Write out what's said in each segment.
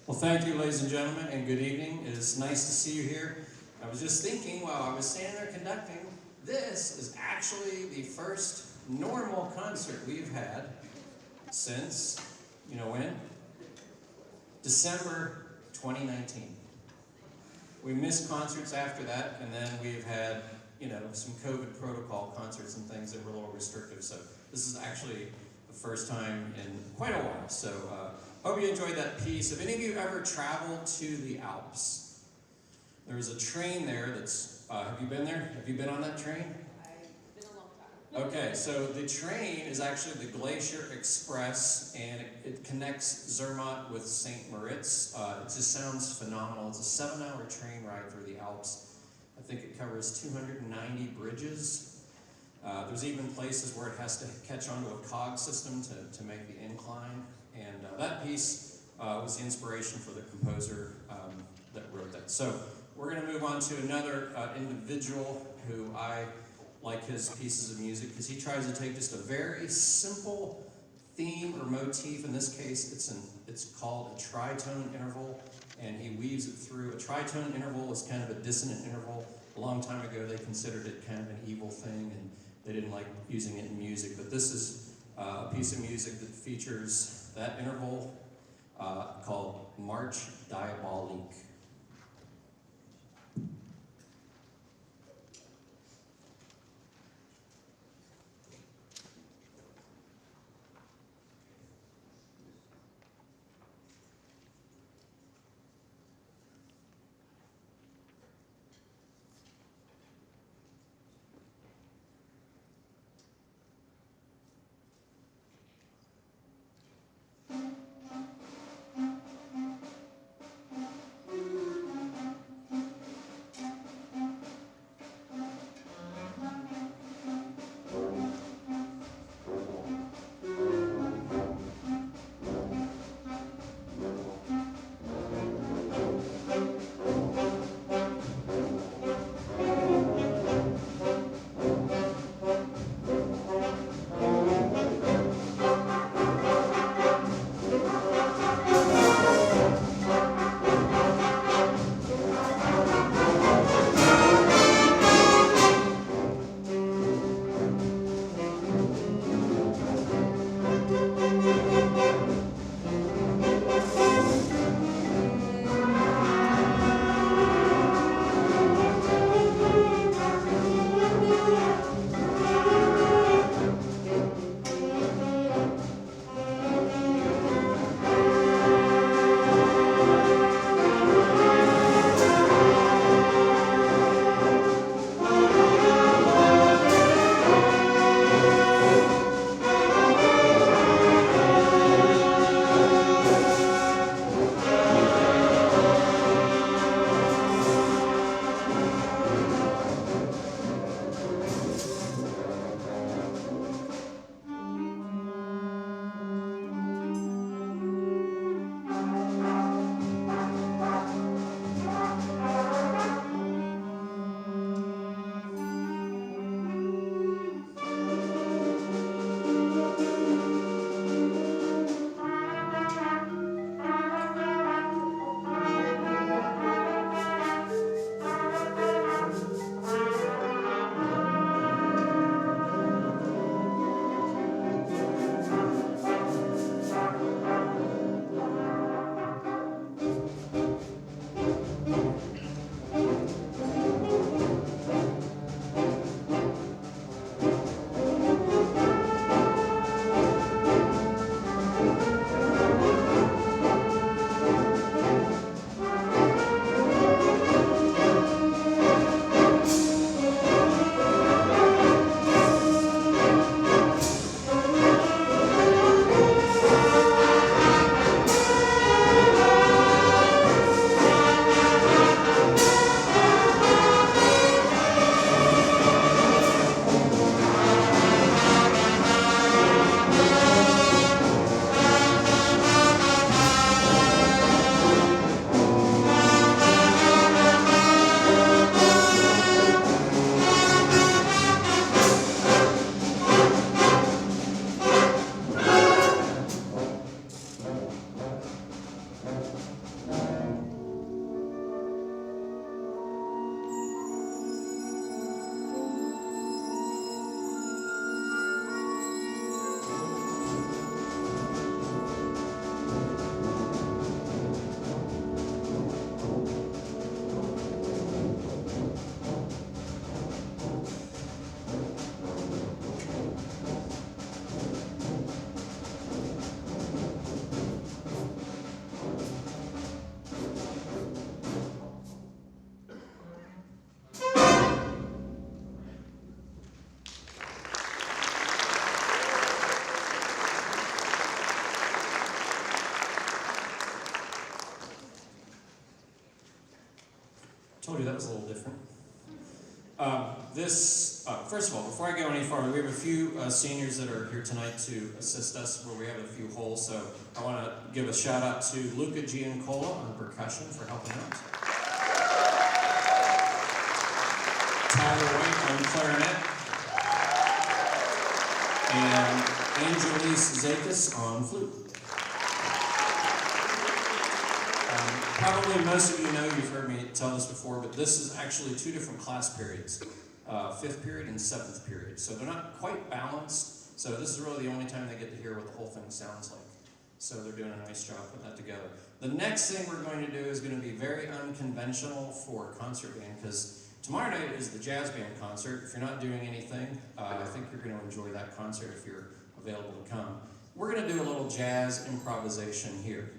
Well, thank you, ladies and gentlemen, and good evening. It is nice to see you here. I was just thinking while I was standing there conducting, this is actually the first normal concert we've had since, you know when? December 2019. We missed concerts after that, and then we've had, some COVID protocol concerts and things that were a little restrictive. So this is actually the first time in quite a while. So hope you enjoyed that piece. Have any of you ever traveled to the Alps? There's a train there that's, have you been there? Have you been on that train? I've been a long time. Okay, so the train is actually the Glacier Express, and it connects Zermatt with St. Moritz. It just sounds phenomenal. It's a 7-hour train ride through the Alps. I think it covers 290 bridges. There's even places where it has to catch onto a cog system to make the incline. And that piece was the inspiration for the composer that wrote that. So we're going to move on to another individual who I like his pieces of music because he tries to take just a very simple theme or motif. In this case, it's called a tritone interval, and he weaves it through. A tritone interval is kind of a dissonant interval. A long time ago, they considered it kind of an evil thing, and they didn't like using it in music. But this is a piece of music that features that interval called March Diabolique. Told you that was a little different. First of all, before I go any farther, we have a few seniors that are here tonight to assist us where we have a few holes. So I want to give a shout out to Luca Giancola on percussion for helping out. Tyler White on clarinet. And Angelise Zakis on flute. Probably most of you know, you've heard me tell this before, but this is actually two different class periods, 5th period and 7th period. So they're not quite balanced, so this is really the only time they get to hear what the whole thing sounds like. So they're doing a nice job putting that together. The next thing we're going to do is going to be very unconventional for concert band, because tomorrow night is the jazz band concert. If you're not doing anything, I think you're going to enjoy that concert if you're available to come. We're going to do a little jazz improvisation here.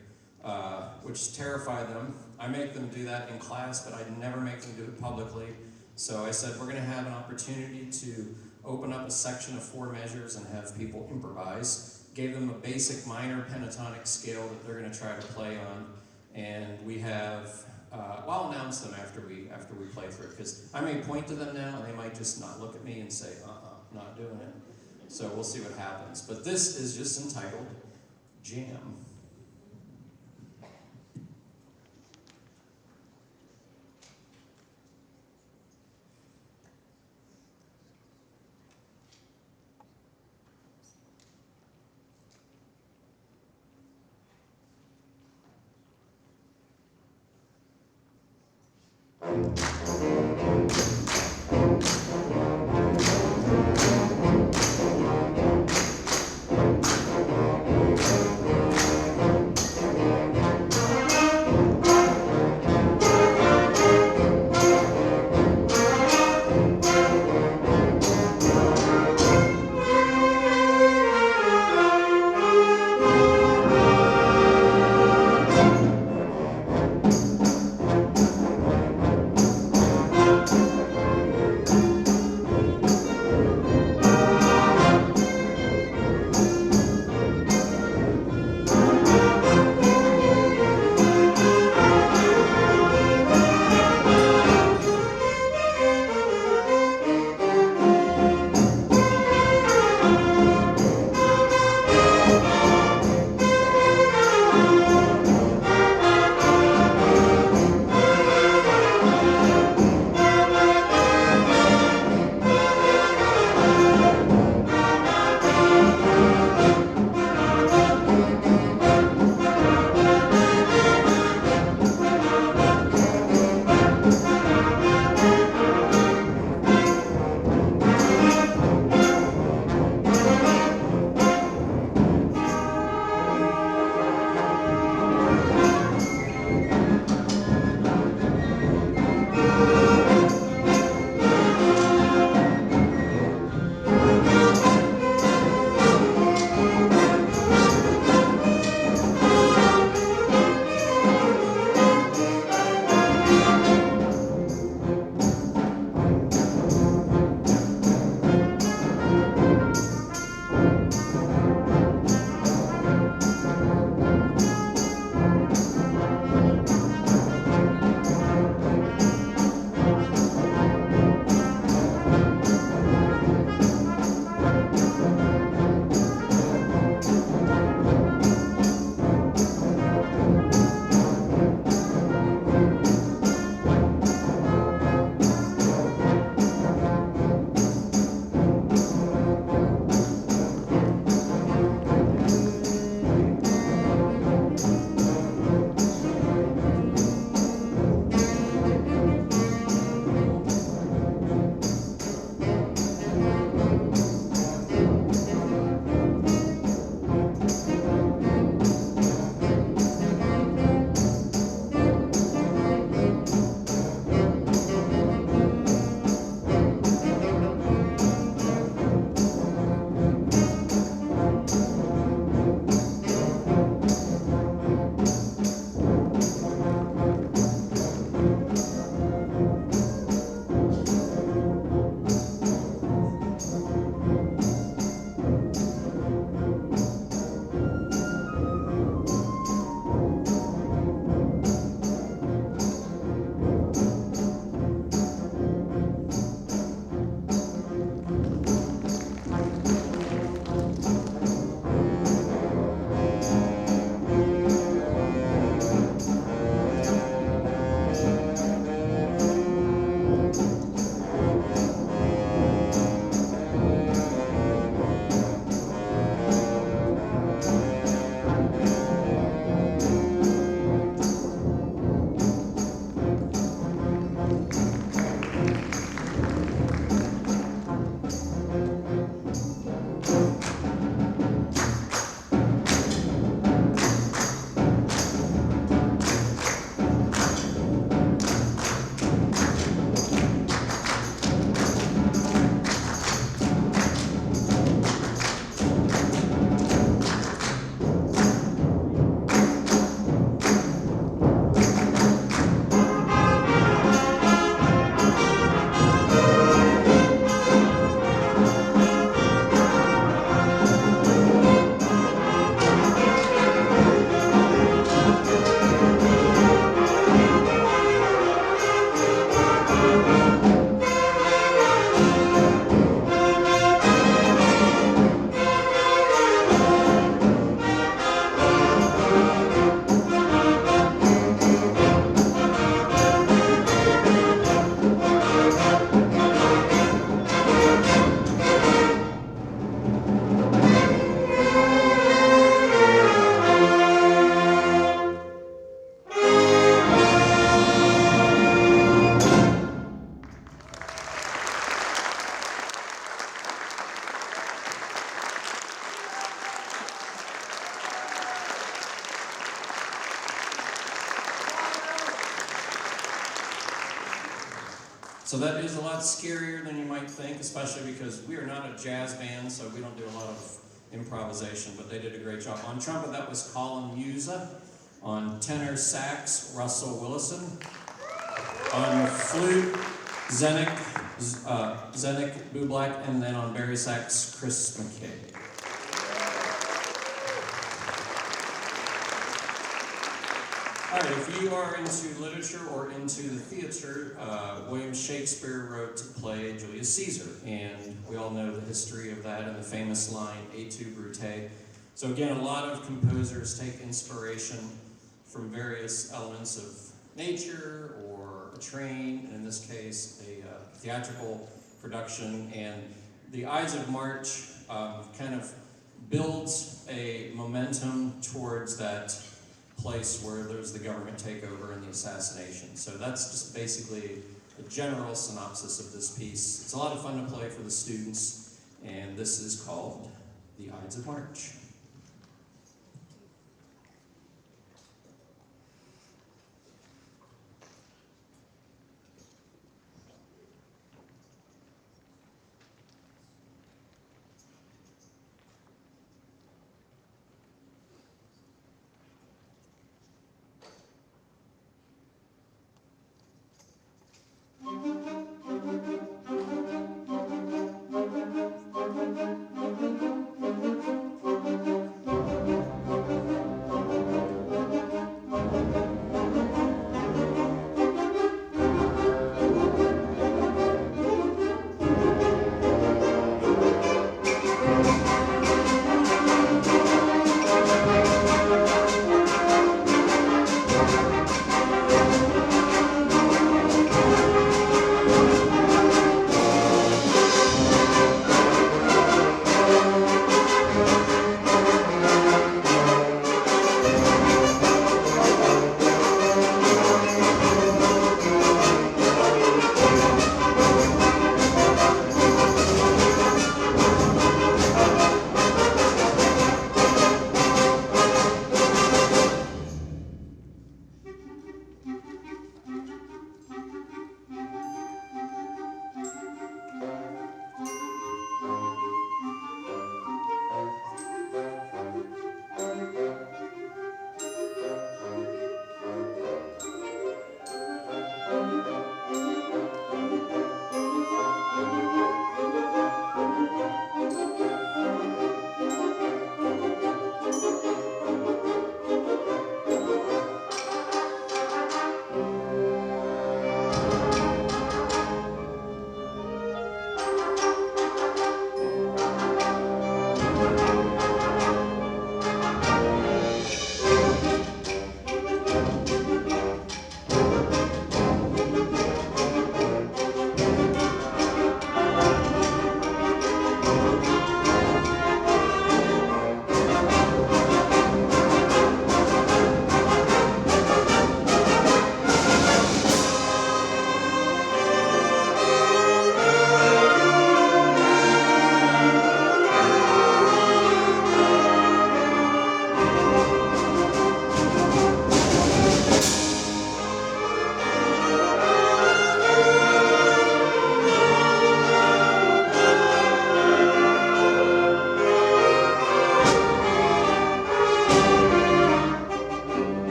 Which terrify them. I make them do that in class, but I never make them do it publicly. So I said we're going to have an opportunity to open up a section of 4 measures and have people improvise. Gave them a basic minor pentatonic scale that they're going to try to play on, and we have. I'll announce them after we play through it, because I may point to them now and they might just not look at me and say, not doing it. So we'll see what happens. But this is just entitled Jam. So that is a lot scarier than you might think, especially because we are not a jazz band, so we don't do a lot of improvisation, but they did a great job. On trumpet, that was Colin Musa. On tenor sax, Russell Willison. On flute, Zenick Bublak, and then on bari sax, Chris McKay. All right, if you are into literature or into the theater, William Shakespeare wrote to play Julius Caesar, and we all know the history of that and the famous line, Et tu, Brute. So again, a lot of composers take inspiration from various elements of nature or a train, and in this case, a theatrical production. And the Ides of March kind of builds a momentum towards that place where there's the government takeover and the assassination. So that's just basically a general synopsis of this piece. It's a lot of fun to play for the students, and this is called The Ides of March.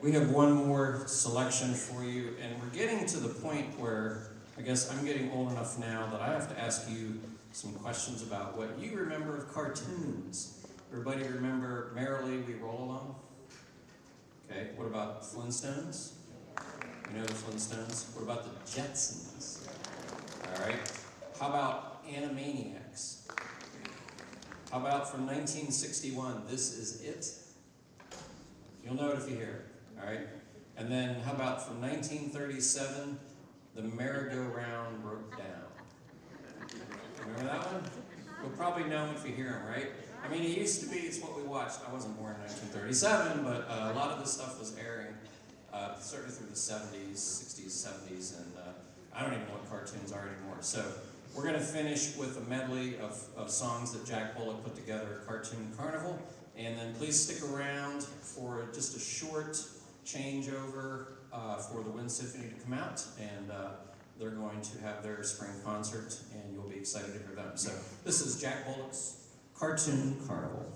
We have one more selection for you, and we're getting to the point where I guess I'm getting old enough now that I have to ask you some questions about what you remember of cartoons. Everybody remember Merrily We Roll Along? Okay, what about Flintstones? You know the Flintstones? What about the Jetsons? All right. How about Animaniacs? How about from 1961, This Is It? You'll know it if you hear it. All right. And then how about from 1937, The Merry-Go-Round Broke Down? Remember that one? You'll probably know him if you hear him, right? I mean, it used to be, it's what we watched. I wasn't born in 1937, but a lot of this stuff was airing, certainly through the 70s, 60s, 70s, and I don't even know what cartoons are anymore. So we're going to finish with a medley of songs that Jack Bullock put together at Cartoon Carnival. And then please stick around for just a short changeover for the Wind Symphony to come out. And they're going to have their spring concert, and you'll be excited to hear them. So this is Jack Bullock's Cartoon Carnival.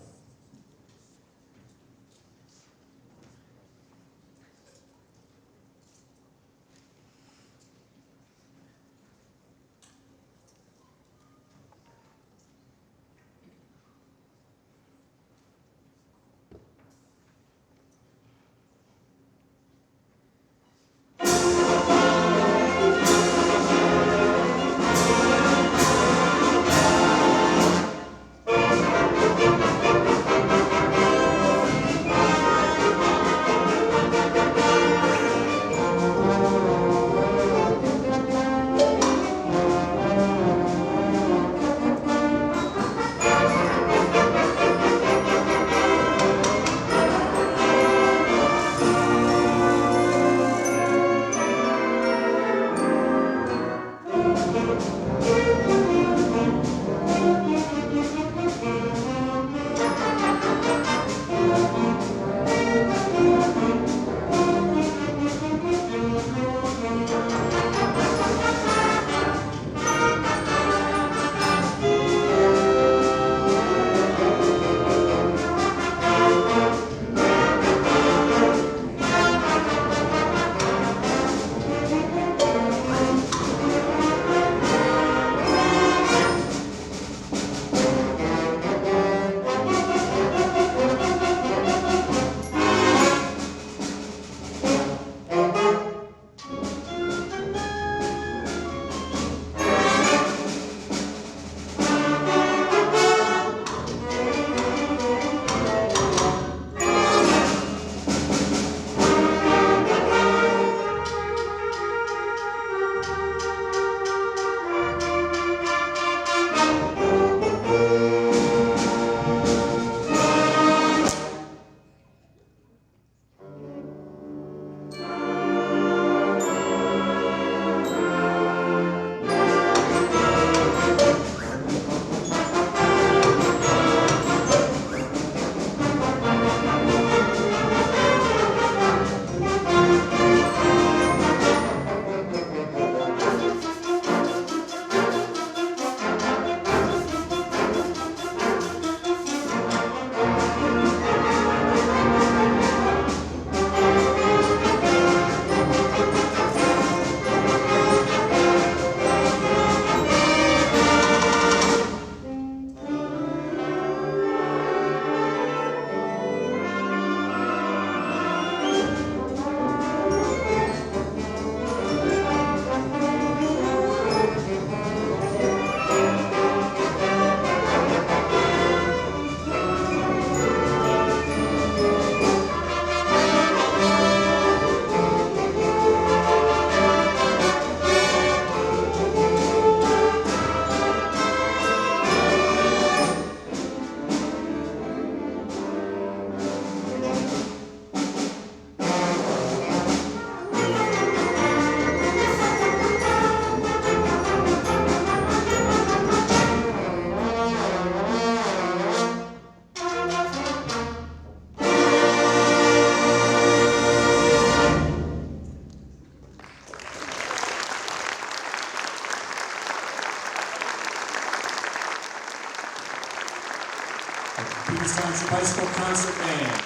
Township High School Concert Band.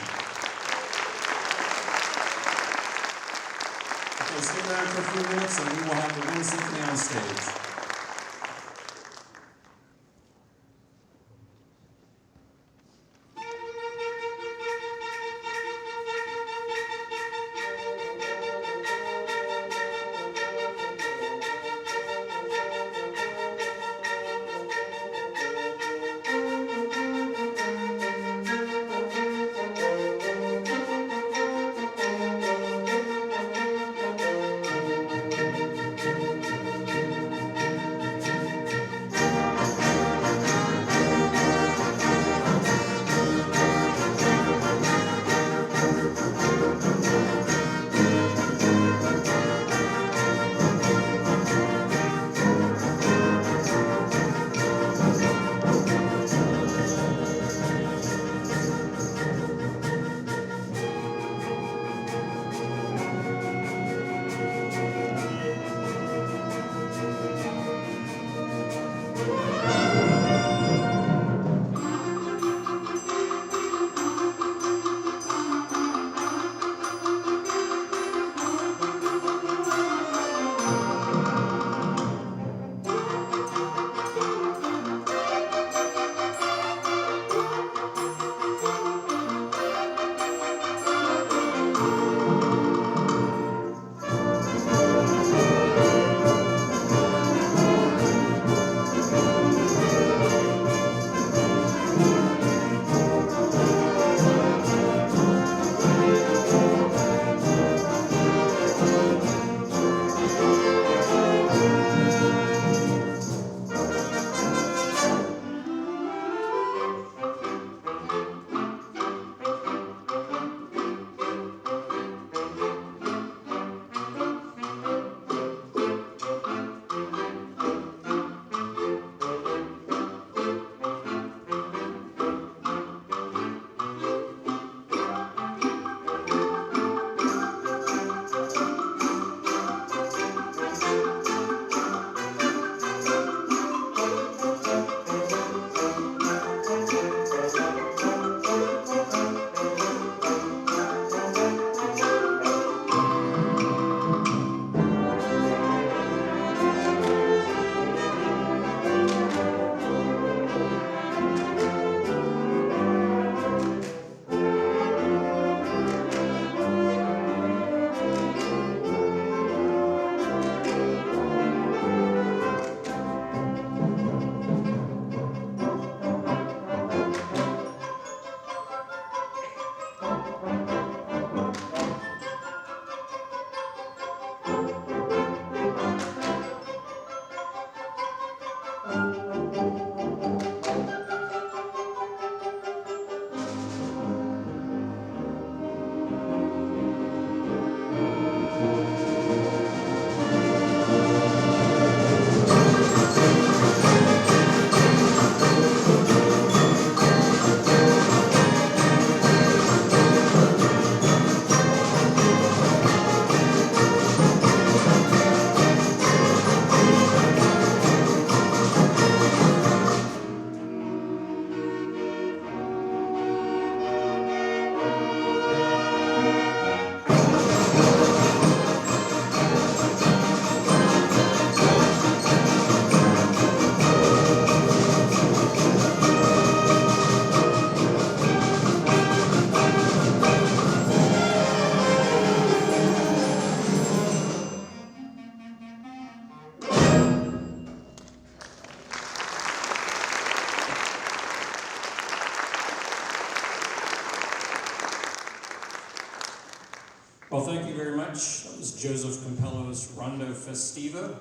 Well, thank you very much. That was Joseph Campello's Rondo Festivo.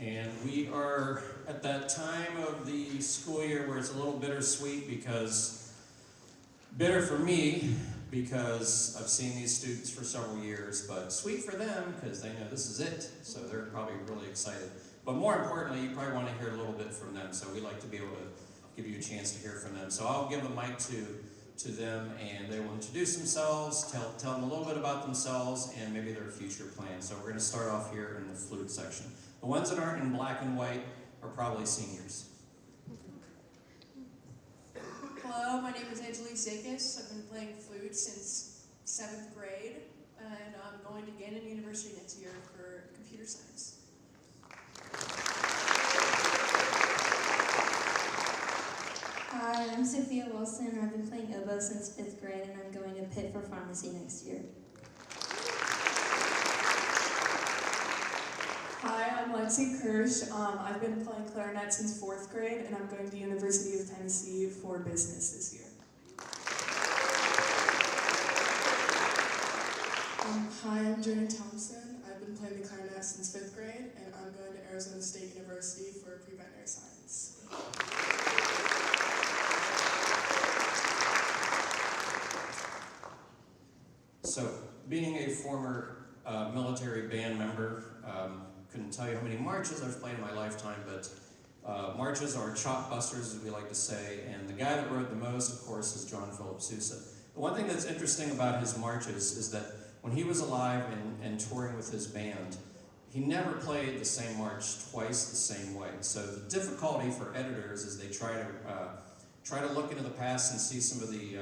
And we are at that time of the school year where it's a little bittersweet bitter for me because I've seen these students for several years, but sweet for them because they know this is it. So they're probably really excited. But more importantly, you probably want to hear a little bit from them. So we like to be able to give you a chance to hear from them. So I'll give the mic to them, and they will introduce themselves, tell them a little bit about themselves, and maybe their future plans. So we're going to start off here in the flute section. The ones that aren't in black and white are probably seniors. Hello, my name is Angelise Zakis. I've been playing flute since 7th grade, and I'm going to Gannon University next year for computer science. Hi, I'm Sophia Wilson. I've been playing oboe since 5th grade, and I'm going to Pitt for pharmacy next year. Hi, I'm Lexi Kirsch. I've been playing clarinet since 4th grade, and I'm going to University of Tennessee for business this year. Hi, I'm Jonah Thompson. I've been playing the clarinet since 5th grade, and I'm going to Arizona State University for pre-veterinary science. So, being a former military band member, couldn't tell you how many marches I've played in my lifetime, but marches are chop busters, as we like to say, and the guy that wrote the most, of course, is John Philip Sousa. The one thing that's interesting about his marches is that when he was alive and touring with his band, he never played the same march twice the same way. So the difficulty for editors is they try to look into the past and see some of the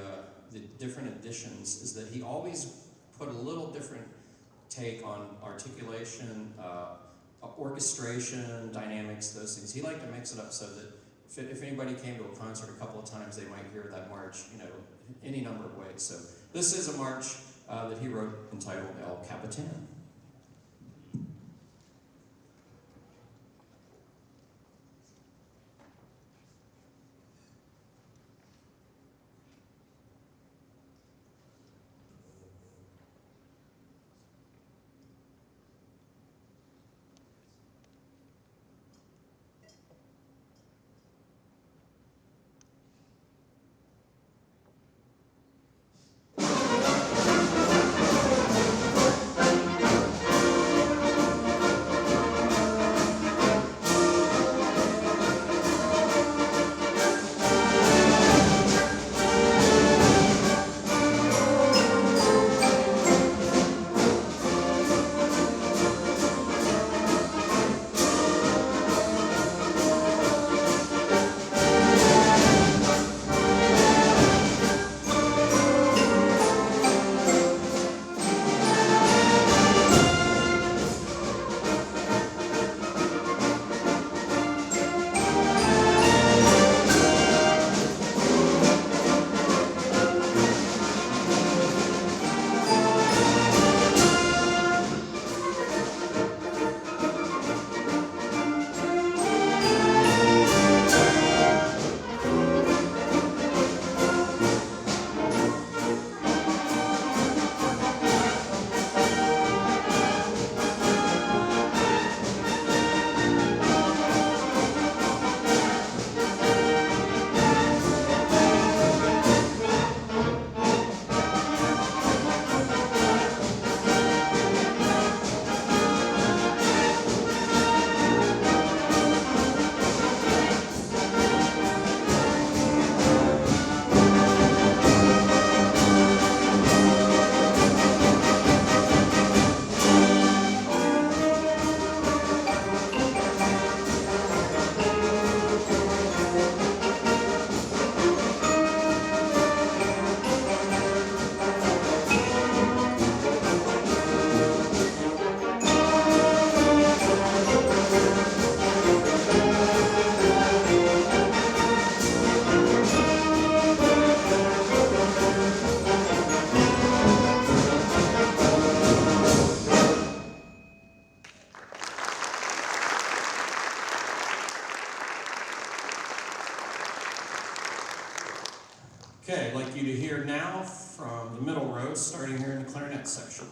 different editions, is that he always put a little different take on articulation, orchestration, dynamics, those things. He liked to mix it up so that if anybody came to a concert a couple of times, they might hear that march, any number of ways. So this is a march that he wrote entitled El Capitan. Okay, I'd like you to hear now from the middle row, starting here in the clarinet section.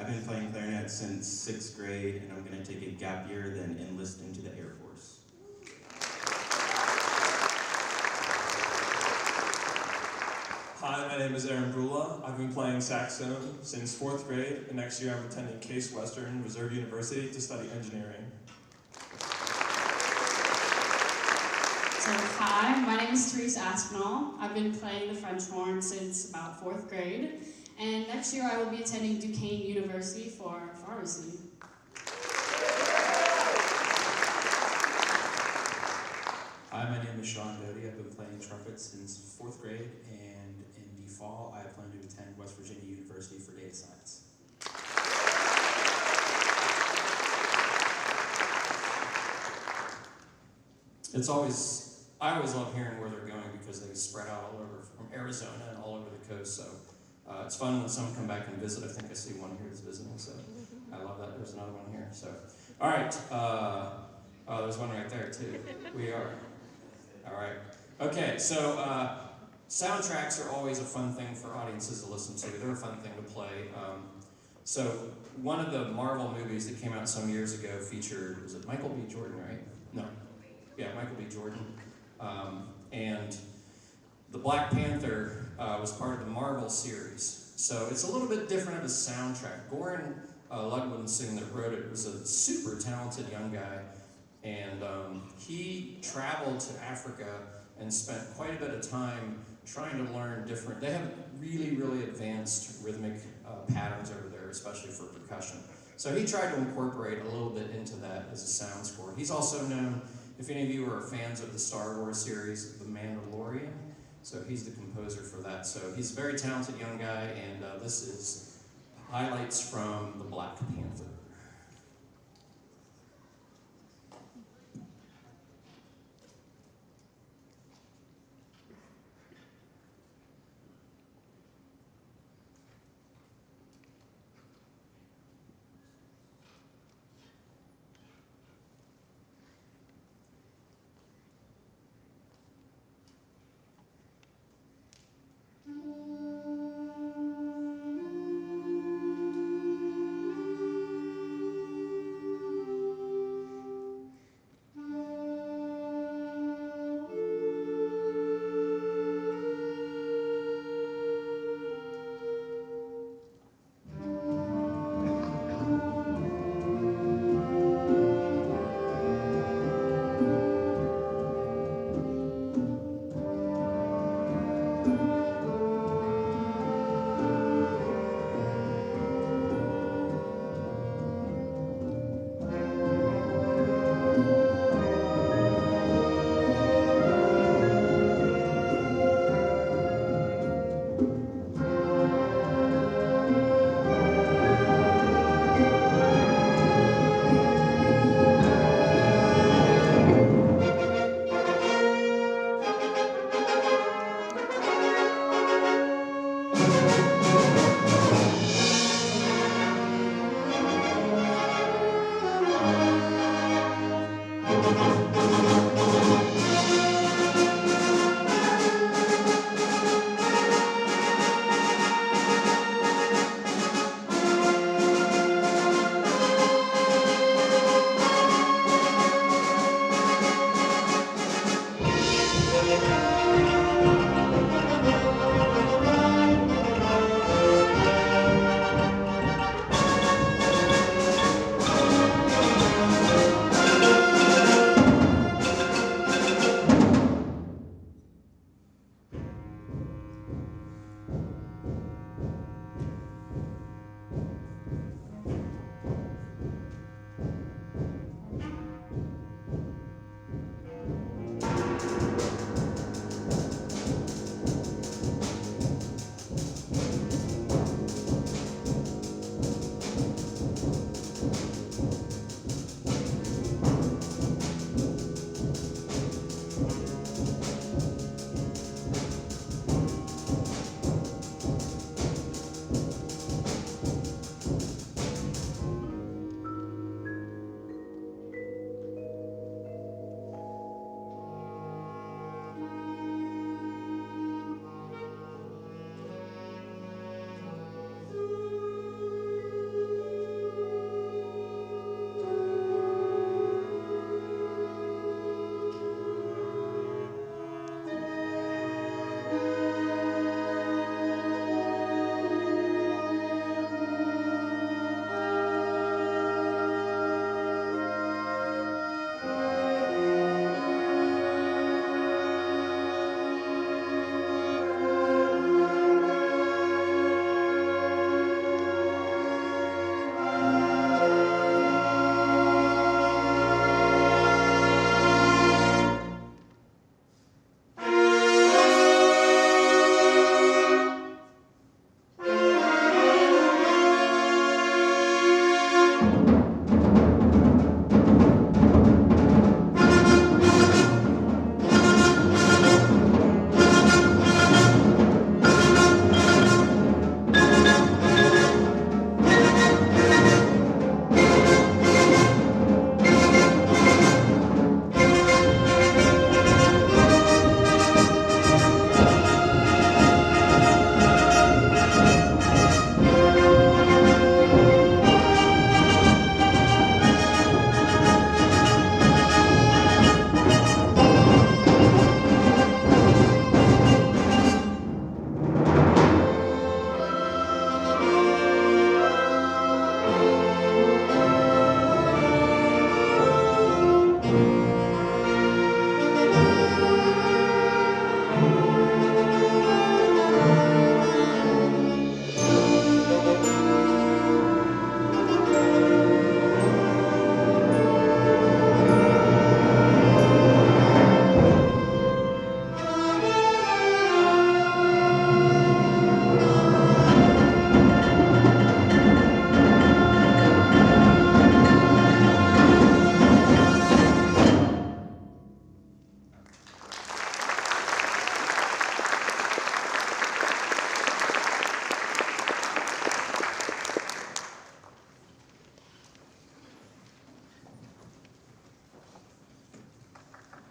I've been playing clarinet since 6th grade, and I'm going to take a gap year, then enlist into the Air Force. Hi, my name is Aaron Brula. I've been playing saxophone since 4th grade, and next year I'm attending Case Western Reserve University to study engineering. So, hi, my name is Therese Aspinall. I've been playing the French horn since about 4th grade, and next year I will be attending Duquesne University for pharmacy. Hi, my name is Sean Doty. I've been playing trumpet since 4th grade, and in the fall I plan to attend West Virginia University for data science. I always love hearing where they're going because they spread out all over from Arizona and all over the coast. So it's fun when someone come back and visit. I think I see one here that's visiting, so I love that. There's another one here. So, all right. There's one right there too. We are. All right. Okay. So soundtracks are always a fun thing for audiences to listen to. They're a fun thing to play. So one of the Marvel movies that came out some years ago featured, was it Michael B. Jordan, right? No. Yeah, Michael B. Jordan. And the Black Panther was part of the Marvel series. So it's a little bit different of a soundtrack. Goran Ludwigsen that wrote it was a super talented young guy. And he traveled to Africa and spent quite a bit of time trying to learn different, they have really, really advanced rhythmic patterns over there, especially for percussion. So he tried to incorporate a little bit into that as a sound score. He's also known, if any of you are fans of the Star Wars series, The Mandalorian, so he's the composer for that. So he's a very talented young guy, and this is highlights from the Black Panther.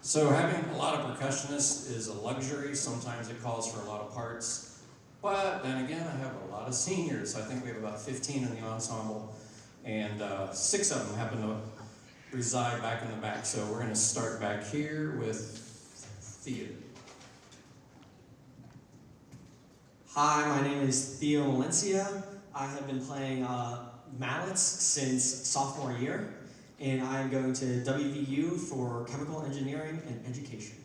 So having a lot of percussionists is a luxury. Sometimes it calls for a lot of parts. But then again, I have a lot of seniors. I think we have about 15 in the ensemble, and 6 of them happen to reside back in the back. So we're going to start back here with theater. Hi, my name is Theo Valencia. I have been playing mallets since sophomore year, and I'm going to WVU for Chemical Engineering and Education.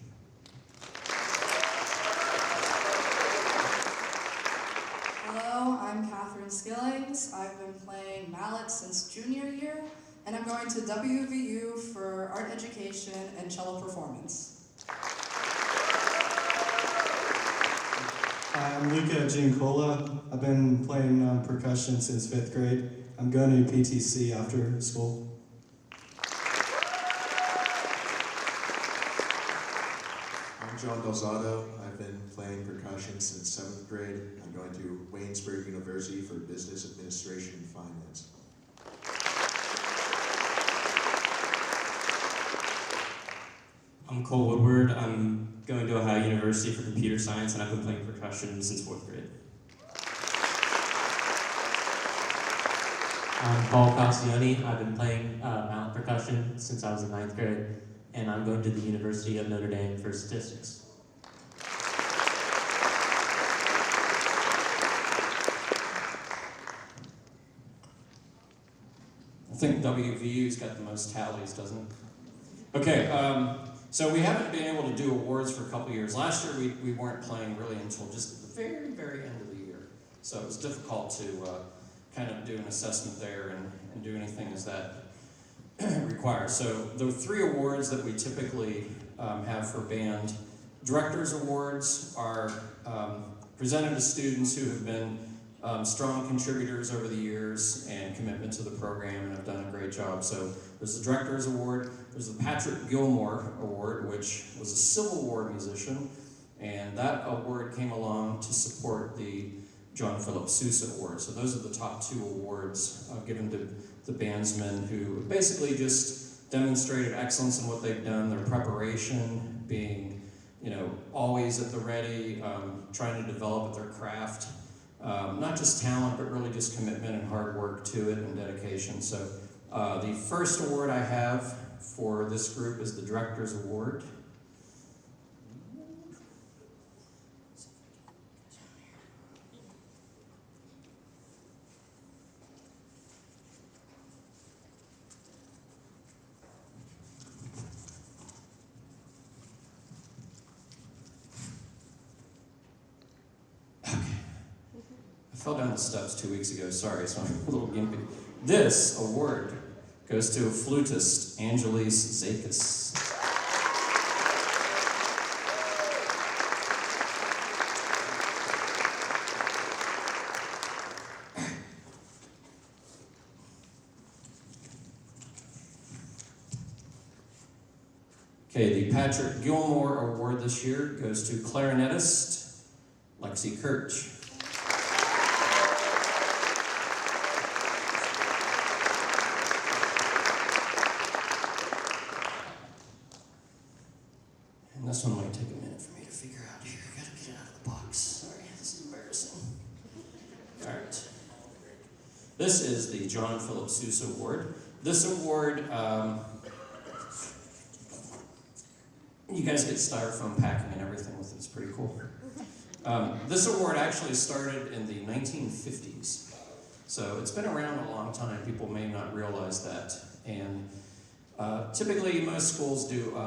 Hello, I'm Catherine Skillings. I've been playing mallets since junior year, and I'm going to WVU for Art Education and Cello Performance. Hi, I'm Luca Giancola. I've been playing percussion since 5th grade. I'm going to PTC after school. I'm John Delzado. I've been playing percussion since 7th grade. I'm going to Waynesburg University for Business Administration and Finance. I'm Cole Woodward. I'm going to Ohio University for Computer Science, and I've been playing percussion since 4th grade. I'm Paul Castiglione. I've been playing mallet percussion since I was in 9th grade, and I'm going to the University of Notre Dame for statistics. I think WVU's got the most tallies, doesn't it? Okay, so we haven't been able to do awards for a couple years. Last year we weren't playing really until just at the very, very end of the year. So it was difficult to kind of do an assessment there and do anything as that requires. So the 3 awards that we typically have for band, Directors Awards are presented to students who have been strong contributors over the years and commitment to the program and have done a great job. So there's the Directors Award, there's the Patrick Gilmore Award, which was a Civil War musician, and that award came along to support the John Philip Sousa Award. So those are the top 2 awards given to the bandsmen who basically just demonstrated excellence in what they've done, their preparation, being always at the ready, trying to develop their craft. Not just talent, but really just commitment and hard work to it and dedication. So the first award I have for this group is the Director's Award. I fell down the steps 2 weeks ago, sorry, so I'm a little gimpy. This award goes to flutist Angelise Zakis. Okay, the Patrick Gilmore Award this year goes to clarinetist Lexi Kirch. And this one might take a minute for me to figure out here. I gotta get it out of the box. Sorry, this is embarrassing. All right. This is the John Philip Sousa Award. This award, you guys get styrofoam packing and everything with it. It's pretty cool. This award actually started in the 1950s. So it's been around a long time. People may not realize that. And typically, most schools do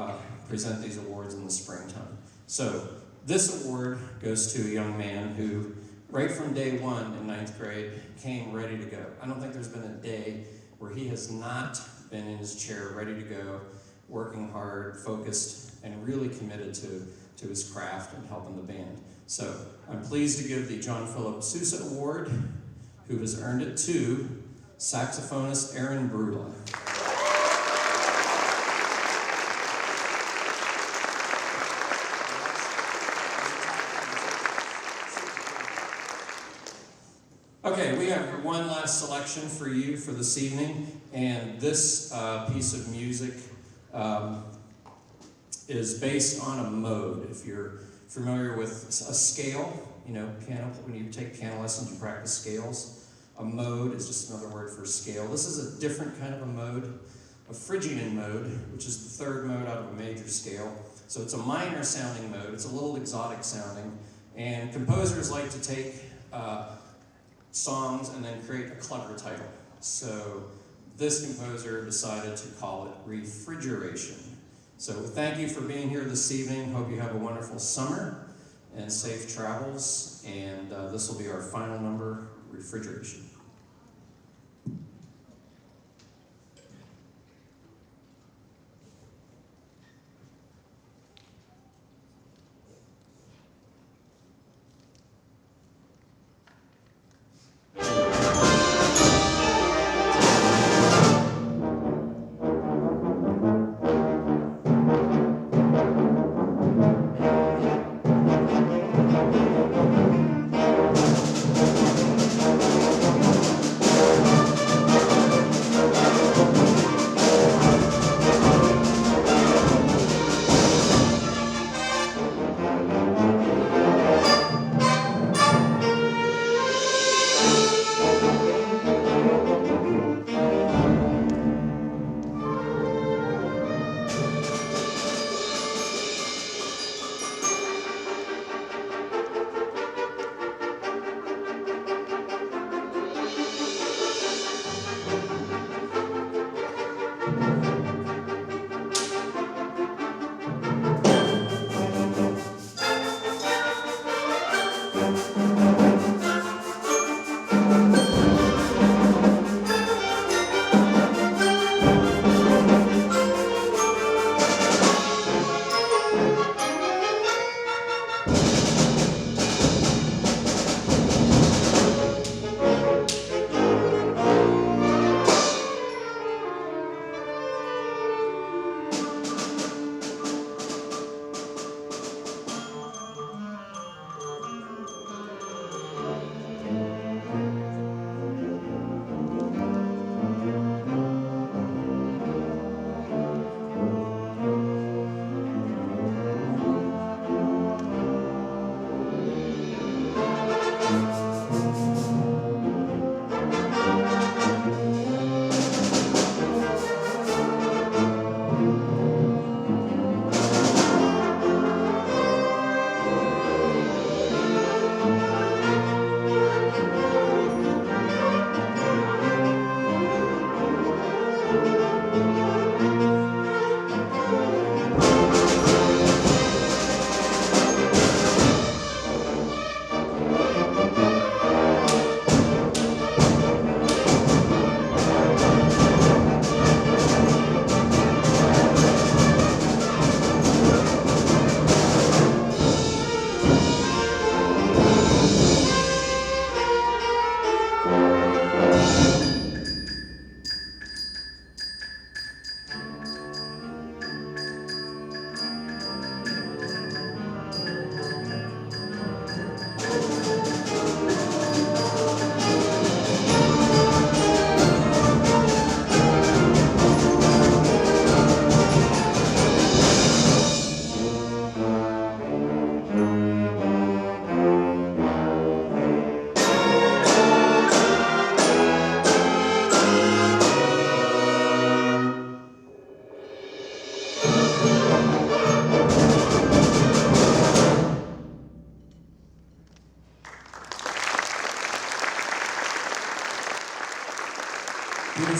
present these awards in the springtime. So this award goes to a young man who, right from day one in 9th grade, came ready to go. I don't think there's been a day where he has not been in his chair, ready to go, working hard, focused, and really committed to his craft and helping the band. So I'm pleased to give the John Philip Sousa Award, who has earned it, to saxophonist Aaron Brula. Okay, we have one last selection for you for this evening, and this piece of music is based on a mode. If you're familiar with a scale, you know, piano, when you take piano lessons, you practice scales. A mode is just another word for scale. This is a different kind of a mode, a Phrygian mode, which is the third mode out of a major scale. So it's a minor sounding mode. It's a little exotic sounding. And composers like to take songs and then create a clever title. So this composer decided to call it Refrigeration. So thank you for being here this evening. Hope you have a wonderful summer and safe travels. And this will be our final number, Refrigeration.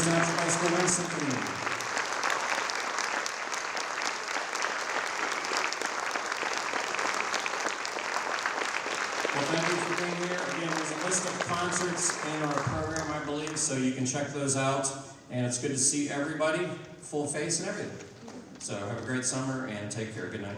Township High School and Symphony. Well, thank you for being here. Again, there's a list of concerts in our program, I believe, so you can check those out. And it's good to see everybody, full face and everything. So have a great summer and take care. Good night.